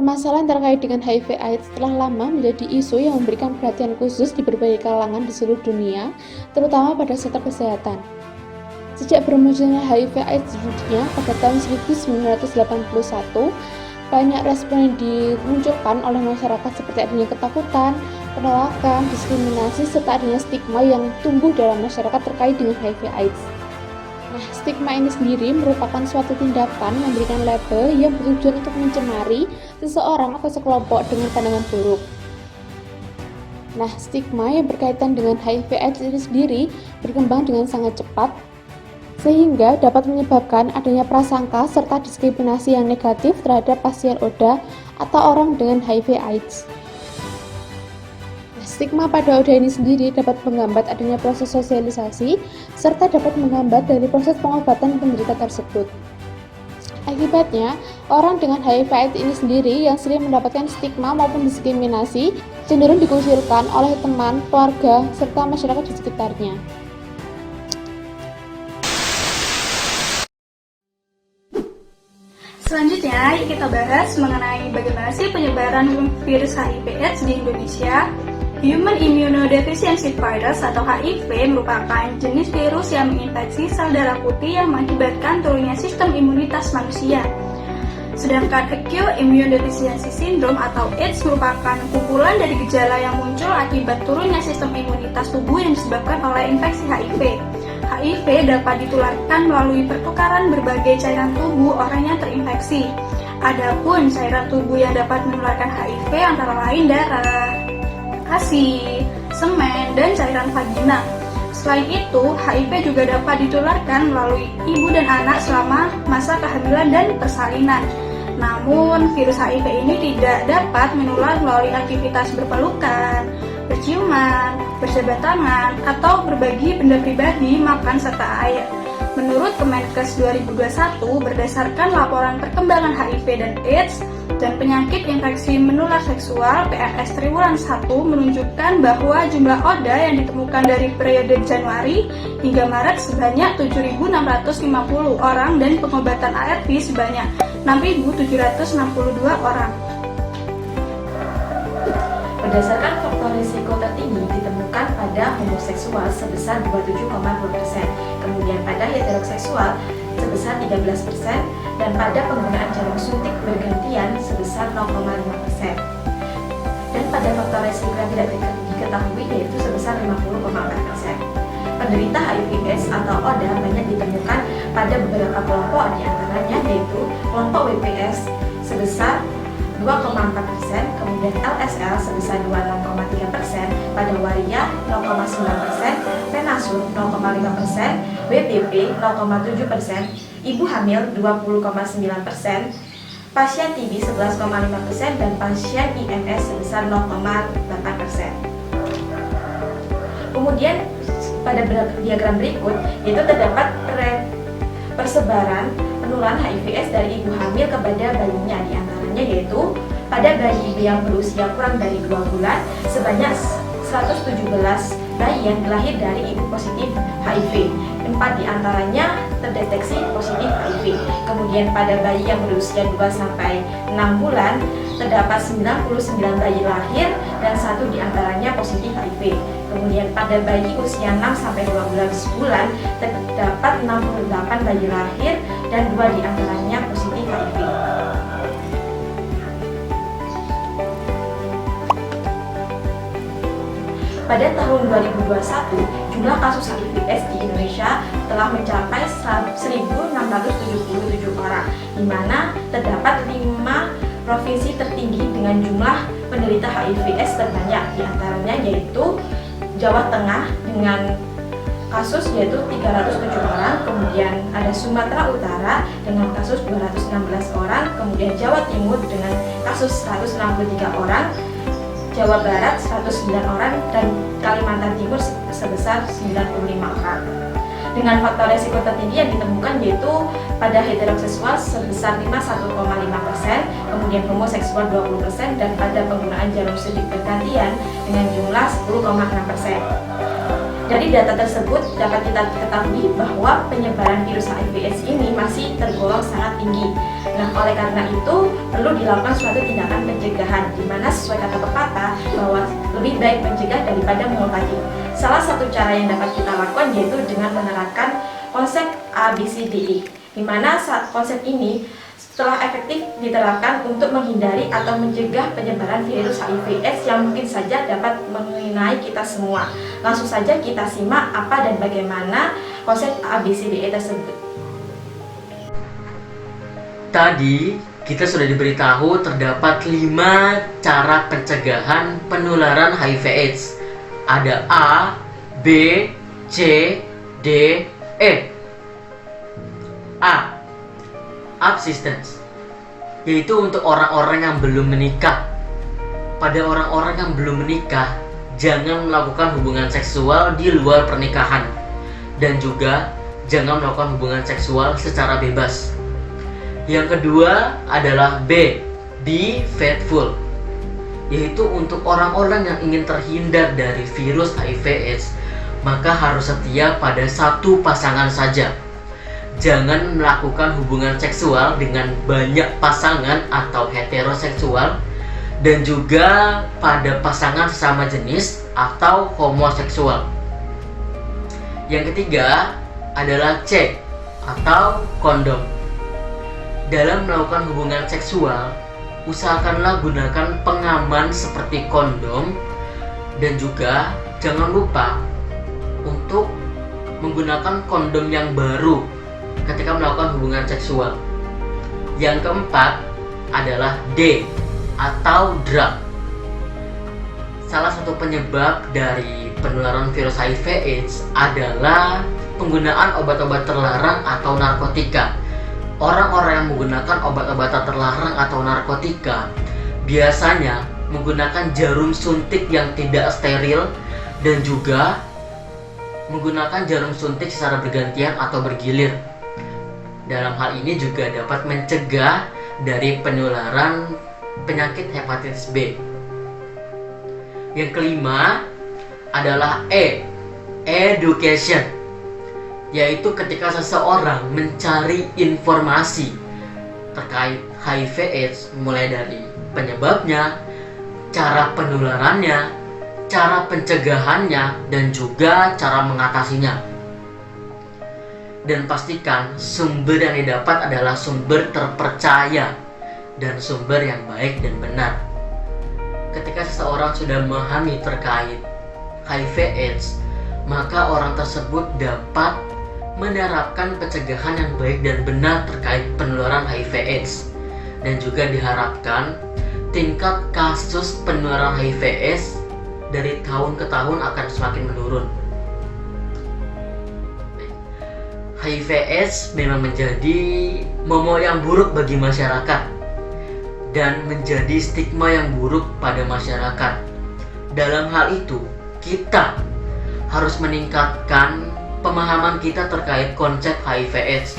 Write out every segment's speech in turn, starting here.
Permasalahan terkait dengan HIV/AIDS telah lama menjadi isu yang memberikan perhatian khusus di berbagai kalangan di seluruh dunia, terutama pada sektor kesehatan. Sejak bermunculnya HIV/AIDS di dunia pada tahun 1981, banyak respon yang dimunculkan oleh masyarakat seperti adanya ketakutan, penolakan, diskriminasi, serta adanya stigma yang tumbuh dalam masyarakat terkait dengan HIV/AIDS. Nah, stigma ini sendiri merupakan suatu tindakan memberikan label yang bertujuan untuk mencemari seseorang atau sekelompok dengan pandangan buruk. Nah, stigma yang berkaitan dengan HIV/AIDS ini sendiri berkembang dengan sangat cepat, sehingga dapat menyebabkan adanya prasangka serta diskriminasi yang negatif terhadap pasien ODA atau orang dengan HIV/AIDS. Stigma pada ODA ini sendiri dapat menghambat adanya proses sosialisasi serta dapat menghambat dari proses pengobatan penderita tersebut. Akibatnya, orang dengan HIV/AIDS ini sendiri yang sering mendapatkan stigma maupun diskriminasi cenderung dikucilkan oleh teman, keluarga, serta masyarakat di sekitarnya. Selanjutnya, kita bahas mengenai bagaimana sih penyebaran virus HIV/AIDS di Indonesia. Human Immunodeficiency Virus atau HIV merupakan jenis virus yang menginfeksi sel darah putih yang mengakibatkan turunnya sistem imunitas manusia. Sedangkan Acute Immune Deficiency Syndrome atau AIDS merupakan kumpulan dari gejala yang muncul akibat turunnya sistem imunitas tubuh yang disebabkan oleh infeksi HIV. HIV dapat ditularkan melalui pertukaran berbagai cairan tubuh orang yang terinfeksi. Adapun cairan tubuh yang dapat menularkan HIV antara lain darah, ASI, semen, dan cairan vagina. Selain itu, HIV juga dapat ditularkan melalui ibu dan anak selama masa kehamilan dan persalinan. Namun, virus HIV ini tidak dapat menular melalui aktivitas berpelukan, berciuman, berjabat tangan, atau berbagi benda pribadi, makan, serta air. Menurut Kemenkes 2021, berdasarkan laporan perkembangan HIV dan AIDS dan penyakit infeksi menular seksual PMS Triwulan 1 menunjukkan bahwa jumlah ODA yang ditemukan dari periode Januari hingga Maret sebanyak 7.650 orang dan pengobatan ARV sebanyak 6.762 orang. Berdasarkan faktor risiko tertinggi ditemukan pada homoseksual sebesar 27,2%, kemudian pada heteroseksual sebesar 13%, dan pada penggunaan jarum suntik bergantian sebesar 0,5%. Dan pada faktor risiko yang tidak diketahui yaitu sebesar 50,4%. Penderita HIV/AIDS atau ODA banyak ditemukan pada beberapa kelompok, diantaranya yaitu kelompok WPS sebesar 2,4%, kemudian LSL sebesar 26,3%, pada waria 0,9%, penasur 0,5%, WBP 0,7%, ibu hamil 20,9%, pasien TB 11,5%, dan pasien IMS sebesar 0,8%. Kemudian pada diagram berikut itu terdapat persebaran penularan HIV/AIDS dari ibu hamil kepada bayinya, diantaranya yaitu pada bayi yang berusia kurang dari 2 bulan sebanyak 117 bayi yang lahir dari ibu positif HIV, 4 diantaranya terdeteksi positif HIV. Kemudian pada bayi yang berusia 2-6 bulan terdapat 99 bayi lahir dan 1 diantaranya positif HIV. Kemudian pada bayi usia 6-12 bulan terdapat 68 bayi lahir dan 2 diantaranya positif HIV. Pada tahun 2021, jumlah kasus HIV/AIDS di Indonesia telah mencapai 1.677 orang, di mana terdapat 5 provinsi tertinggi dengan jumlah penderita HIV/AIDS terbanyak, diantaranya yaitu Jawa Tengah dengan kasus yaitu 307 orang, kemudian ada Sumatera Utara dengan kasus 216 orang, kemudian Jawa Timur dengan kasus 163 orang, Jawa Barat 109 orang, dan Kalimantan Timur sebesar 95 orang. Dengan faktor resiko tertinggi yang ditemukan yaitu pada heteroseksual sebesar 51,5%, kemudian homoseksual 20%, dan pada penggunaan jarum suntik bergantian dengan jumlah 10,6%. Dari data tersebut dapat kita ketahui bahwa penyebaran virus HIV/AIDS ini masih tergolong sangat tinggi. Nah, oleh karena itu perlu dilakukan suatu tindakan pencegahan, di mana sesuai kata pepatah bahwa lebih baik mencegah daripada mengobati. Salah satu cara yang dapat kita lakukan yaitu dengan menerapkan konsep ABCDE, di mana saat konsep ini setelah efektif diterapkan untuk menghindari atau mencegah penyebaran virus HIV/AIDS yang mungkin saja dapat mengenai kita semua. Langsung saja kita simak apa dan bagaimana konsep ABCDE tersebut. Tadi kita sudah diberitahu terdapat 5 cara pencegahan penularan HIV/AIDS. Ada A, B, C, D, E. A. Abstinence, yaitu untuk orang-orang yang belum menikah. Pada orang-orang yang belum menikah, jangan melakukan hubungan seksual di luar pernikahan, dan juga jangan melakukan hubungan seksual secara bebas. Yang kedua adalah B, be faithful, yaitu untuk orang-orang yang ingin terhindar dari virus HIV/AIDS, maka harus setia pada satu pasangan saja. Jangan melakukan hubungan seksual dengan banyak pasangan atau heteroseksual, dan juga pada pasangan sesama jenis atau homoseksual. Yang ketiga adalah C atau kondom. Dalam melakukan hubungan seksual, usahakanlah gunakan pengaman seperti kondom, dan juga jangan lupa untuk menggunakan kondom yang baru ketika melakukan hubungan seksual. Yang keempat adalah D atau drug. Salah satu penyebab dari penularan virus HIV/AIDS adalah penggunaan obat-obat terlarang atau narkotika. Orang-orang yang menggunakan obat-obatan terlarang atau narkotika biasanya menggunakan jarum suntik yang tidak steril, dan juga menggunakan jarum suntik secara bergantian atau bergilir. Dalam hal ini juga dapat mencegah dari penularan penyakit hepatitis B. Yang kelima adalah E, education, yaitu ketika seseorang mencari informasi terkait HIV/AIDS, mulai dari penyebabnya, cara penularannya, cara pencegahannya, dan juga cara mengatasinya. Dan pastikan sumber yang didapat adalah sumber terpercaya dan sumber yang baik dan benar. Ketika seseorang sudah memahami terkait HIV/AIDS, maka orang tersebut dapat menerapkan pencegahan yang baik dan benar terkait penularan HIV/AIDS, dan juga diharapkan tingkat kasus penularan HIV/AIDS dari tahun ke tahun akan semakin menurun. HIV/AIDS memang menjadi momok yang buruk bagi masyarakat dan menjadi stigma yang buruk pada masyarakat. Dalam hal itu, kita harus meningkatkan pemahaman kita terkait konsep HIV/AIDS,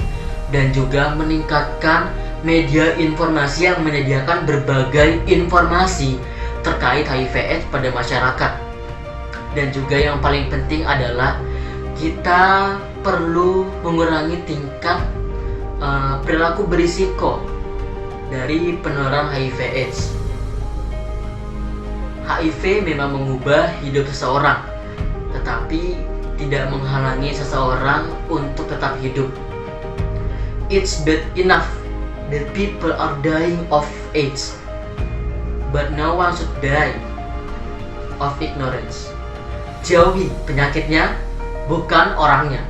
dan juga meningkatkan media informasi yang menyediakan berbagai informasi terkait HIV/AIDS pada masyarakat. Dan juga yang paling penting adalah kita perlu mengurangi tingkat perilaku berisiko dari penularan HIV/AIDS. HIV memang mengubah hidup seseorang, tetapi tidak menghalangi seseorang untuk tetap hidup. It's bad enough that people are dying of AIDS, but no one should die of ignorance. Jauhi penyakitnya, bukan orangnya.